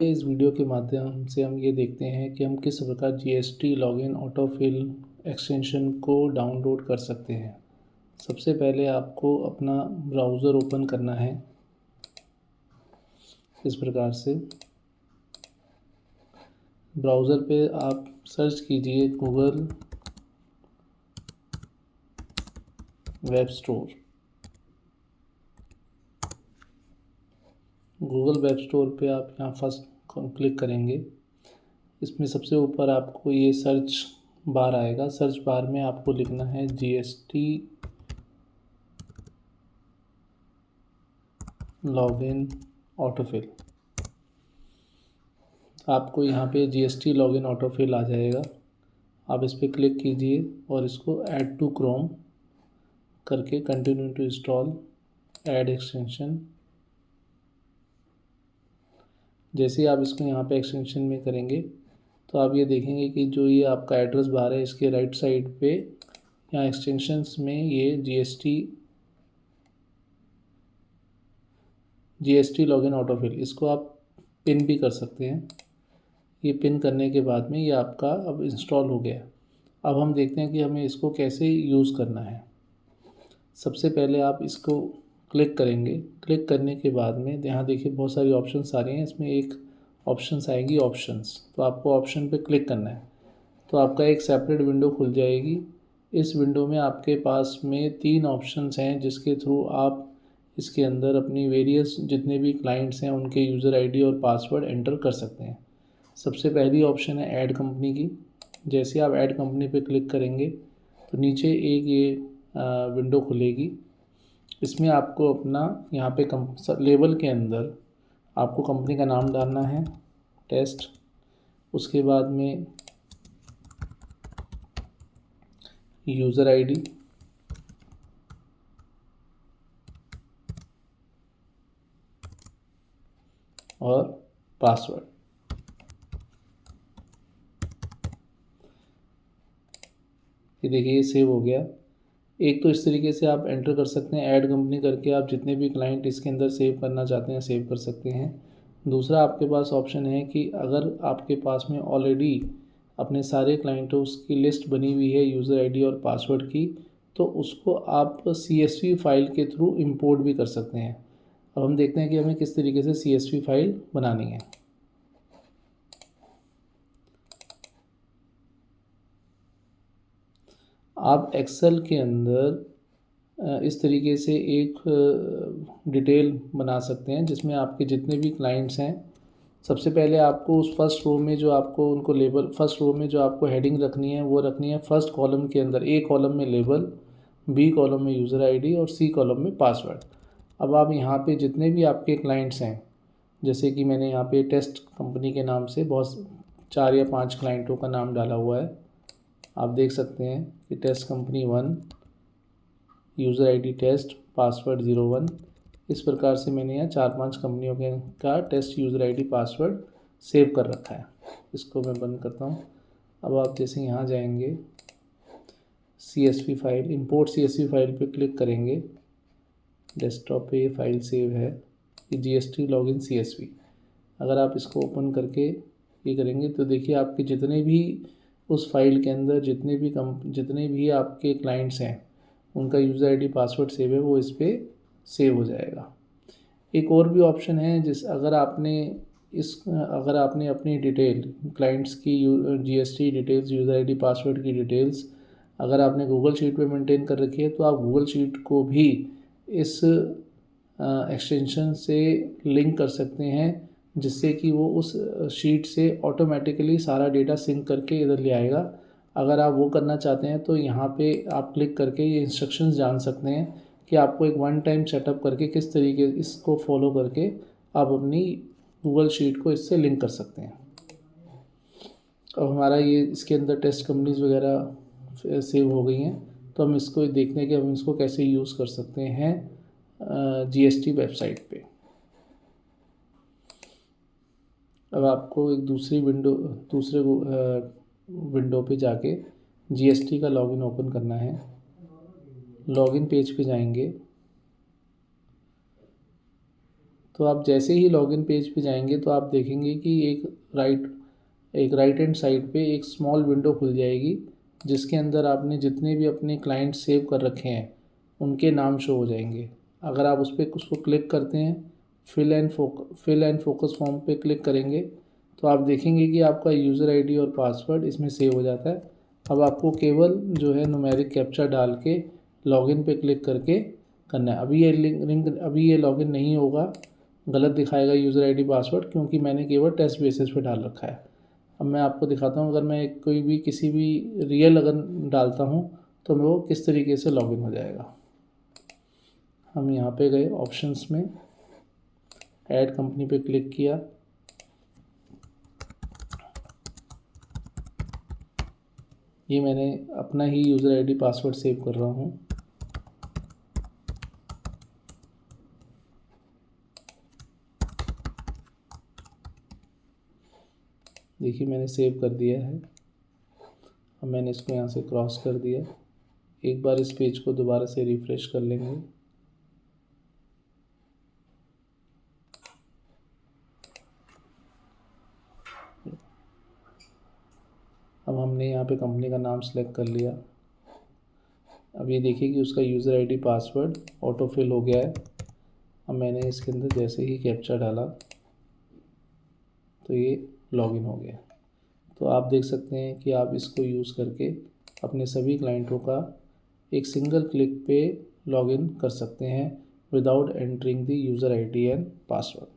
इस वीडियो के माध्यम से हम ये देखते हैं कि हम किस प्रकार जीएसटी लॉगिन ऑटोफिल एक्सटेंशन को डाउनलोड कर सकते हैं। सबसे पहले आपको अपना ब्राउज़र ओपन करना है इस प्रकार से। ब्राउज़र पे आप सर्च कीजिए Google web store. Google web store पे आप यहाँ फर्स्ट क्लिक करेंगे। इसमें सबसे ऊपर आपको ये सर्च बार आएगा। सर्च बार में आपको लिखना है जीएसटी लॉगिन ऑटोफिल। आपको यहाँ पे जीएसटी लॉगिन ऑटोफिल आ जाएगा। आप इस पर क्लिक कीजिए और इसको ऐड टू क्रोम करके continue to install add extension. जैसे ही आप इसको यहाँ पे एक्सटेंशन में करेंगे तो आप ये देखेंगे कि जो ये आपका एड्रेस बार है इसके राइट साइड पे यहाँ एक्सटेंशंस में ये जीएसटी लॉगिन ऑटोफिल इसको आप पिन भी कर सकते हैं। ये पिन करने के बाद में ये आपका अब इंस्टॉल हो गया। अब हम देखते हैं कि हमें इसको कैसे यूज़ करना है। सबसे पहले आप इसको क्लिक करेंगे। क्लिक करने के बाद में यहाँ देखिए बहुत सारी ऑप्शंस आ रही हैं। इसमें एक ऑप्शंस आएगी ऑप्शंस, तो आपको ऑप्शन पे क्लिक करना है तो आपका एक सेपरेट विंडो खुल जाएगी। इस विंडो में आपके पास में 3 ऑप्शंस हैं जिसके थ्रू आप इसके अंदर अपनी वेरियस जितने भी क्लाइंट्स हैं उनके यूज़र आईडी और पासवर्ड एंटर कर सकते हैं। सबसे पहली ऑप्शन है ऐड कंपनी की। जैसे आप ऐड कंपनी पे क्लिक करेंगे तो नीचे एक ये विंडो खुलेगी। इसमें आपको अपना यहाँ पे लेबल के अंदर आपको कंपनी का नाम डालना है, टेस्ट। उसके बाद में यूज़र आईडी और पासवर्ड। ये देखिए ये सेव हो गया। एक तो इस तरीके से आप एंटर कर सकते हैं ऐड कंपनी करके, आप जितने भी क्लाइंट इसके अंदर सेव करना चाहते हैं सेव कर सकते हैं। दूसरा आपके पास ऑप्शन है कि अगर आपके पास में ऑलरेडी अपने सारे क्लाइंटों की लिस्ट बनी हुई है यूज़र आईडी और पासवर्ड की, तो उसको आप CSV फाइल के थ्रू इंपोर्ट भी कर सकते हैं। अब हम देखते हैं कि हमें किस तरीके से CSV फाइल बनानी है। आप एक्सेल के अंदर इस तरीके से एक डिटेल बना सकते हैं जिसमें आपके जितने भी क्लाइंट्स हैं। सबसे पहले आपको उस फर्स्ट रो में जो आपको उनको लेबल, फर्स्ट रो में जो आपको हेडिंग रखनी है वो रखनी है फर्स्ट कॉलम के अंदर। A कॉलम में लेबल, B कॉलम में यूज़र आईडी और C कॉलम में पासवर्ड। अब आप यहाँ पे जितने भी आपके क्लाइंट्स हैं, जैसे कि मैंने यहाँ पे टेस्ट कंपनी के नाम से बहुत 4 या 5 क्लाइंटों का नाम डाला हुआ है। आप देख सकते हैं कि test company 1, user ID test, password 01। इस प्रकार से मैंने यहाँ 4-5 कंपनियों के का test user ID password save कर रखा है। इसको मैं बंद करता हूँ। अब आप जैसे यहाँ जाएंगे CSV file, import CSV file पे क्लिक करेंगे। डेस्कटॉप पे ये फाइल सेव है, ये GST लॉगिन CSV। अगर आप इसको ओपन करके ये करेंगे तो देखिए आपके जितने भी उस फाइल के अंदर जितने भी आपके क्लाइंट्स हैं उनका यूज़र आईडी पासवर्ड सेव है, वो इस पर सेव हो जाएगा। एक और भी ऑप्शन है अगर आपने अपनी डिटेल क्लाइंट्स की GST details, user ID password की डिटेल्स अगर आपने गूगल शीट पे मेंटेन कर रखी है तो आप गूगल शीट को भी इस एक्सटेंशन से लिंक कर सकते हैं, जिससे कि वो उस शीट से ऑटोमेटिकली सारा डेटा सिंक करके इधर ले आएगा। अगर आप वो करना चाहते हैं तो यहाँ पे आप क्लिक करके ये इंस्ट्रक्शंस जान सकते हैं कि आपको एक वन टाइम सेटअप करके किस तरीके इसको फॉलो करके आप अपनी गूगल शीट को इससे लिंक कर सकते हैं। अब हमारा ये इसके अंदर टेस्ट कंपनीज वगैरह सेव हो गई हैं, तो हम इसको देखते हैं कि हम इसको कैसे यूज़ कर सकते हैं GST वेबसाइट पे। अब आपको एक दूसरे विंडो पे जाके GST का लॉगिन ओपन करना है। लॉगिन पेज पे जाएंगे तो आप जैसे ही लॉगिन पेज पे जाएंगे तो आप देखेंगे कि एक राइट हैंड साइड पे एक स्मॉल विंडो खुल जाएगी, जिसके अंदर आपने जितने भी अपने क्लाइंट सेव कर रखे हैं उनके नाम शो हो जाएंगे। अगर आप उसको क्लिक करते हैं, फिल एंड फोकस फॉर्म पे क्लिक करेंगे तो आप देखेंगे कि आपका यूज़र आईडी और पासवर्ड इसमें सेव हो जाता है। अब आपको केवल जो है न्यूमेरिक कैप्चा डाल के लॉगिन पे क्लिक करके करना है। अभी ये लॉगिन नहीं होगा, गलत दिखाएगा यूज़र आईडी पासवर्ड, क्योंकि मैंने केवल टेस्ट बेसिस पे डाल रखा है। अब मैं आपको दिखाता हूँ, अगर मैं कोई भी किसी भी रियल अगर डालता हूँ तो वो किस तरीके से लॉगिन हो जाएगा। हम यहाँ पे गए ऑप्शंस में, ऐड कंपनी पे क्लिक किया, ये मैंने अपना ही यूज़र आईडी पासवर्ड सेव कर रहा हूँ। देखिए मैंने सेव कर दिया है। अब मैंने इसको यहाँ से क्रॉस कर दिया। एक बार इस पेज को दोबारा से रिफ़्रेश कर लेंगे। अब हमने यहाँ पे कंपनी का नाम सेलेक्ट कर लिया। अब ये देखिए कि उसका user ID password auto fill हो गया है। अब मैंने इसके अंदर जैसे ही कैप्चा डाला तो ये लॉगिन हो गया। तो आप देख सकते हैं कि आप इसको यूज़ करके अपने सभी क्लाइंटों का एक सिंगल क्लिक पे लॉगिन कर सकते हैं without entering the user ID and password.